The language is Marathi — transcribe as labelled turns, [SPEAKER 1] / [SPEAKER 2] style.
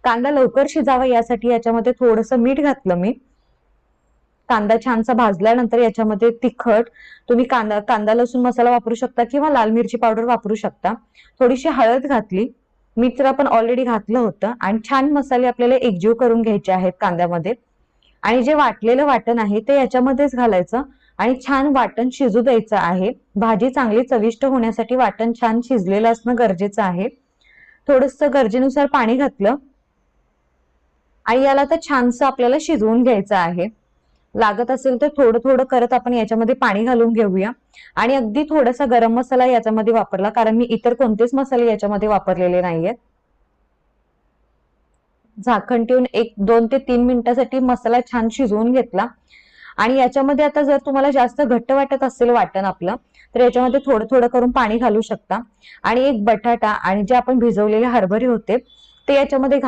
[SPEAKER 1] कांदा लवकर शिजावा यासाठी याच्यामध्ये थोडंसं मीठ घातलं मी। कांदा छानसा भाजल्यानंतर याच्यामध्ये तिखट, तुम्ही कांदा लसूण मसाला वापरू शकता किंवा लाल मिरची पावडर वापरू शकता। थोडीशी हळद घातली, मीठ तर आपण ऑलरेडी घातलं होतं आणि छान मसाले आपल्याला एकजीव करून घ्यायचे आहेत कांद्यामध्ये। आणि जे वाटलेलं वाटण आहे ते याच्यामध्येच घालायचं आणि छान वाटण शिजू द्यायचं आहे। भाजी चांगली चविष्ट होण्यासाठी वाटण छान शिजलेलं असणं गरजेचं आहे। थोडंसं गरजेनुसार पाणी घातलं आणि याला तर छानसं आपल्याला शिजवून घ्यायचं आहे। लागत असेल तर थोडं थोडं करत आपण याच्यामध्ये पाणी घालून घेऊया आणि अगदी थोडासा गरम मसाला याच्यामध्ये वापरला, कारण मी इतर कोणतेच मसाले याच्यामध्ये वापरलेले नाहीयेत। झाकण ठेवून 1-2 ते 3 मिनिटांसाठी मसाला छान शिजवून घेतला आणि याच्यामध्ये आता जर तुम्हाला जास्त घट्ट वाटत असेल वाटण आपलं, तर याच्यामध्ये थोडं थोडं करून पाणी घालू शकता आणि एक बटाटा आणि जे आपण भिजवलेले हरभरे होते ते याच्यामध्ये